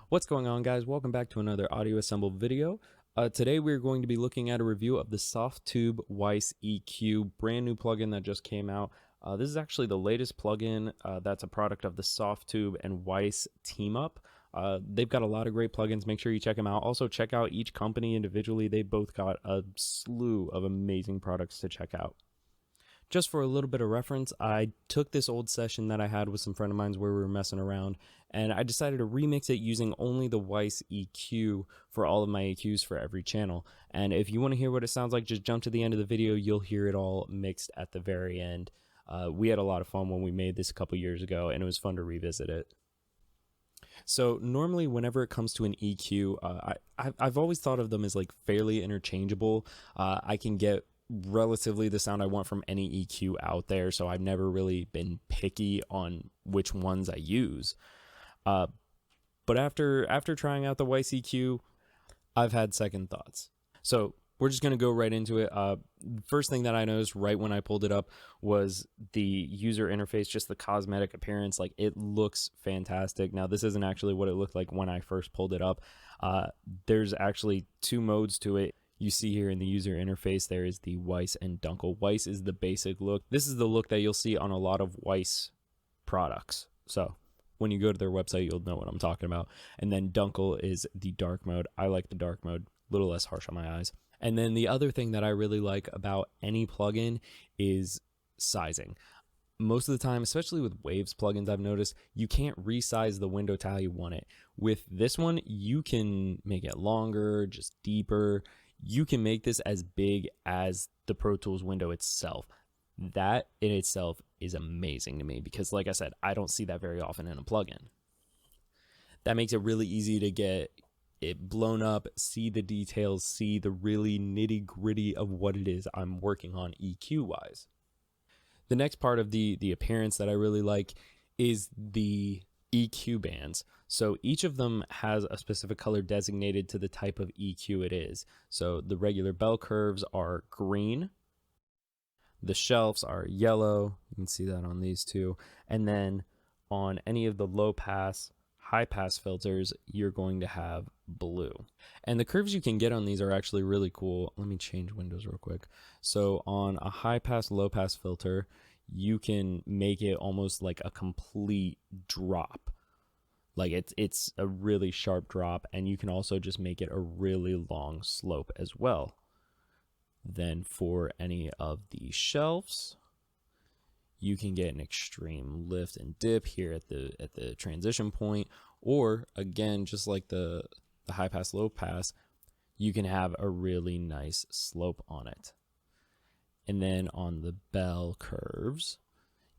What's going on, guys? Welcome back to another AudioAssemble video. Today we're going to be looking at a review of the Softube Weiss EQ, brand new plugin that just came out. This is actually the latest plugin that's a product of the Softube and Weiss team up. They've got a lot of great plugins. Make sure you check them out. Also, check out each company individually. They both got a slew of amazing products to check out. Just for a little bit of reference, I took this old session that I had with some friend of mine where we were messing around, and I decided to remix it using only the Weiss EQ for all of my EQs for every channel. And if you want to hear what it sounds like, just jump to the end of the video. You'll hear it all mixed at the very end. We had a lot of fun when we made this a couple years ago, and it was fun to revisit it. So normally whenever it comes to an EQ, I've always thought of them as like fairly interchangeable. I can get relatively the sound I want from any EQ out there, so I've never really been picky on which ones I use. But after trying out the Weiss EQ, I've had second thoughts. So we're just going to go right into it. First thing that I noticed right when I pulled it up was the user interface, just the cosmetic appearance. Like, it looks fantastic. Now, this isn't actually what it looked like when I first pulled it up. There's actually two modes to it. You see here in the user interface, there is the Weiss and Dunkel. Weiss is the basic look. This is the look that you'll see on a lot of Weiss products. So when you go to their website, you'll know what I'm talking about. And then Dunkel is the dark mode. I like the dark mode, a little less harsh on my eyes. And then the other thing that I really like about any plugin is sizing. Most of the time, especially with Waves plugins, I've noticed you can't resize the window to how you want it. With this one, you can make it longer, just deeper. You can make this as big as the Pro Tools window itself. That in itself is amazing to me because, like I said, I don't see that very often in a plugin. That makes it really easy to get it blown up, see the details, see the really nitty gritty of what it is I'm working on EQ wise. The next part of the appearance that I really like is the EQ bands. So each of them has a specific color designated to the type of EQ it is. So the regular bell curves are green. The shelves are yellow. You can see that on these two. And then on any of the low pass, high pass filters, you're going to have blue. And the curves you can get on these are actually really cool. Let me change windows real quick. So on a high pass, low pass filter, you can make it almost like a complete drop. Like it's a really sharp drop, and you can also just make it a really long slope as well. Then for any of the shelves, you can get an extreme lift and dip here at the transition point, or again, just like the high pass, low pass, you can have a really nice slope on it. And then on the bell curves,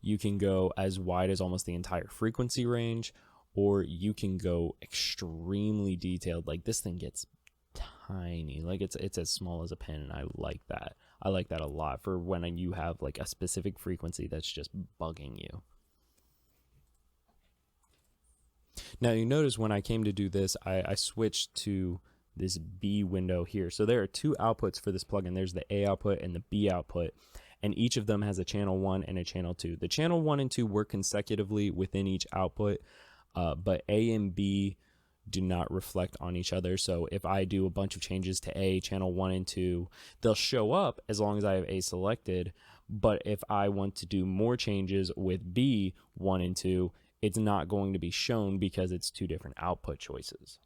you can go as wide as almost the entire frequency range, or you can go extremely detailed. Like, this thing gets tiny, like it's as small as a pin, and I like that. I like that a lot for when you have like a specific frequency that's just bugging you. Now you notice when I came to do this, I switched to this B window here. So there are two outputs for this plugin. There's the A output and the B output, and each of them has a channel 1 and a channel 2. The channel 1 and 2 work consecutively within each output, but A and B do not reflect on each other. So if I do a bunch of changes to A, channel 1 and 2, they'll show up as long as I have A selected. But if I want to do more changes with B, 1 and 2, it's not going to be shown because it's two different output choices.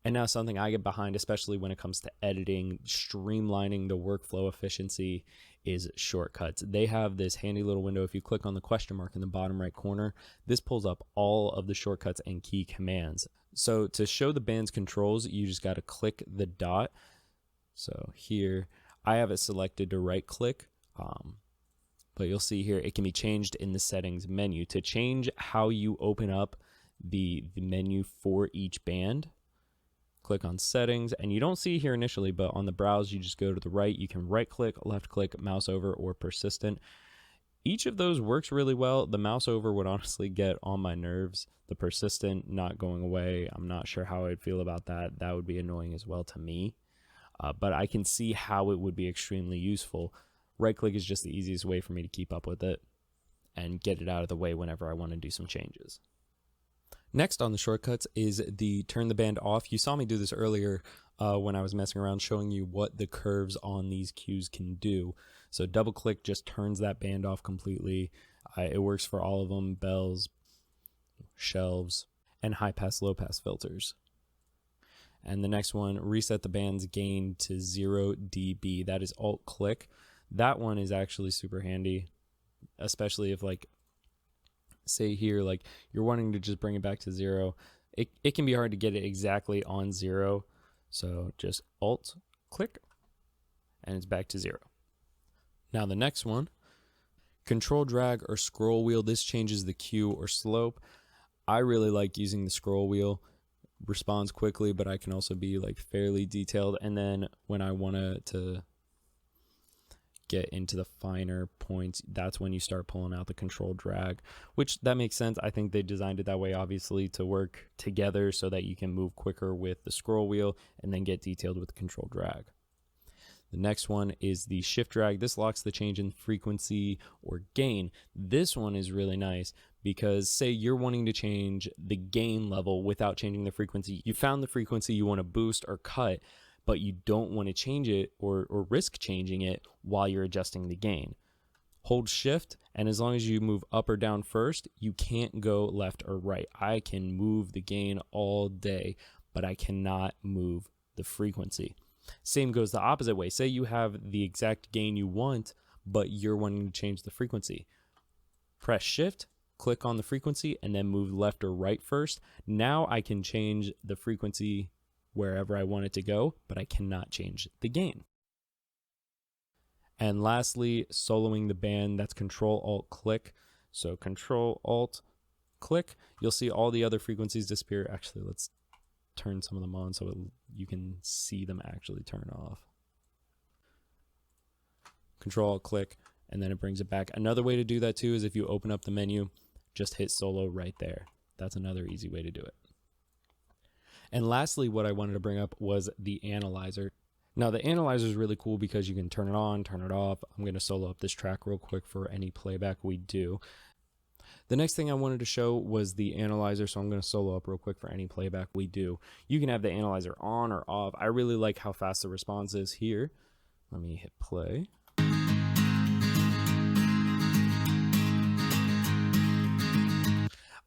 And now something I get behind, especially when it comes to editing, streamlining the workflow efficiency, is shortcuts. They have this handy little window. If you click on the question mark in the bottom right corner, this pulls up all of the shortcuts and key commands. So to show the band's controls, you just got to click the dot. So here, I have it selected to right click, but you'll see here it can be changed in the settings menu. To change how you open up the menu for each band, click on settings, and you don't see here initially, but on the browse you just go to the right. You can right click, left click, mouse over, or persistent. Each of those works really well. The mouse over would honestly get on my nerves. The persistent not going away, I'm not sure how I'd feel about that. That would be annoying as well to me, but I can see how it would be extremely useful. Right click is just the easiest way for me to keep up with it and get it out of the way whenever I want to do some changes. Next on the shortcuts is the turn the band off. You saw me do this earlier when I was messing around showing you what the curves on these cues can do. So double click just turns that band off completely. It works for all of them: bells, shelves, and high pass low pass filters. And the next one, reset the band's gain to 0 dB. That is alt click. That one is actually super handy, especially if, like, say here, like, you're wanting to just bring it back to 0. It can be hard to get it exactly on 0. So just alt click and it's back to 0. Now the next one, control drag or scroll wheel. This changes the cue or slope. I really like using the scroll wheel. Responds quickly, but I can also be like fairly detailed. And then when I want to get into the finer points, that's when you start pulling out the control drag, which that makes sense. I think they designed it that way, obviously, to work together so that you can move quicker with the scroll wheel and then get detailed with the control drag. The next one is the shift drag. This locks the change in frequency or gain. This one is really nice because, say you're wanting to change the gain level without changing the frequency. You found the frequency you want to boost or cut, but you don't want to change it or risk changing it while you're adjusting the gain. Hold shift, and as long as you move up or down first, you can't go left or right. I can move the gain all day, but I cannot move the frequency. Same goes the opposite way. Say you have the exact gain you want, but you're wanting to change the frequency. Press shift, click on the frequency, and then move left or right first. Now I can change the frequency wherever I want it to go, but I cannot change the gain. And lastly, soloing the band, that's control alt click. So control alt click, you'll see all the other frequencies disappear. Actually, let's turn some of them on so you can see them actually turn off. Control alt click, and then it brings it back. Another way to do that too is if you open up the menu, just hit solo right there. That's another easy way to do it. And lastly, what I wanted to bring up was the analyzer. Now the analyzer is really cool because you can turn it on, turn it off. I'm going to solo up this track real quick for any playback we do. The next thing I wanted to show was the analyzer, so I'm going to solo up real quick for any playback we do. You can have the analyzer on or off. I really like how fast the response is here. Let me hit play.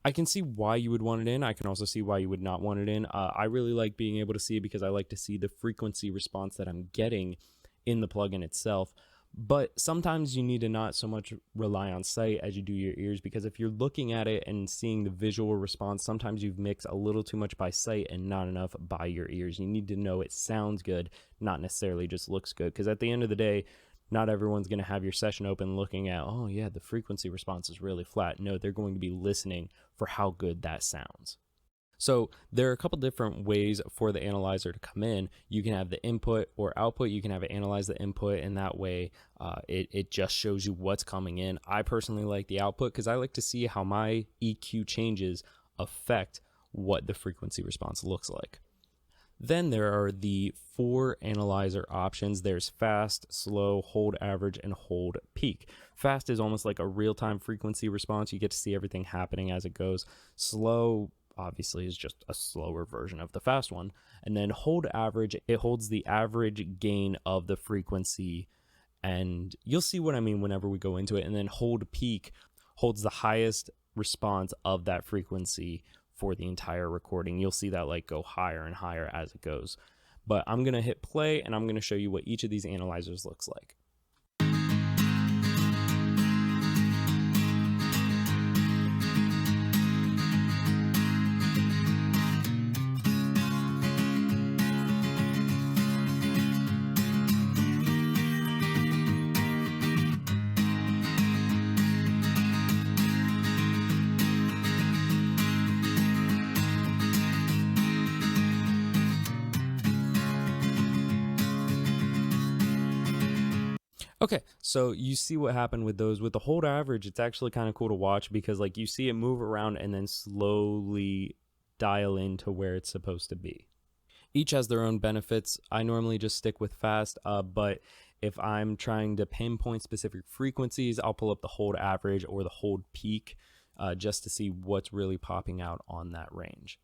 I can see why you would want it in. I can also see why you would not want it in. I really like being able to see it because I like to see the frequency response that I'm getting in the plugin itself. But sometimes you need to not so much rely on sight as you do your ears, because if you're looking at it and seeing the visual response, sometimes you've mixed a little too much by sight and not enough by your ears. You need to know it sounds good, not necessarily just looks good, because at the end of the day, not everyone's going to have your session open looking at, oh yeah, the frequency response is really flat. No, they're going to be listening for how good that sounds. So there are a couple different ways for the analyzer to come in. You can have the input or output. You can have it analyze the input, and that way it just shows you what's coming in. I personally like the output because I like to see how my EQ changes affect what the frequency response looks like. Then there are the 4 analyzer options. There's fast, slow, hold average, and hold peak. Fast is almost like a real-time frequency response. You get to see everything happening as it goes. Slow, obviously, is just a slower version of the fast one. And then hold average, it holds the average gain of the frequency. And you'll see what I mean whenever we go into it. And then hold peak holds the highest response of that frequency for the entire recording. You'll see that like go higher and higher as it goes. But I'm going to hit play and I'm going to show you what each of these analyzers looks like. Okay, so you see what happened with those. With the hold average, it's actually kind of cool to watch because like you see it move around and then slowly dial into where it's supposed to be. Each has their own benefits. I normally just stick with fast, but if I'm trying to pinpoint specific frequencies, I'll pull up the hold average or the hold peak. just to see what's really popping out on that range.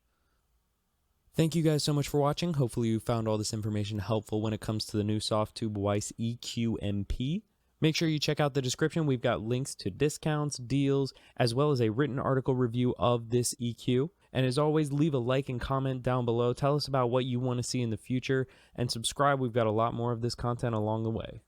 Thank you guys so much for watching. Hopefully you found all this information helpful when it comes to the new Softube Weiss EQ MP. Make sure you check out the description. We've got links to discounts, deals, as well as a written article review of this EQ. And as always, leave a like and comment down below. Tell us about what you want to see in the future, and subscribe. We've got a lot more of this content along the way.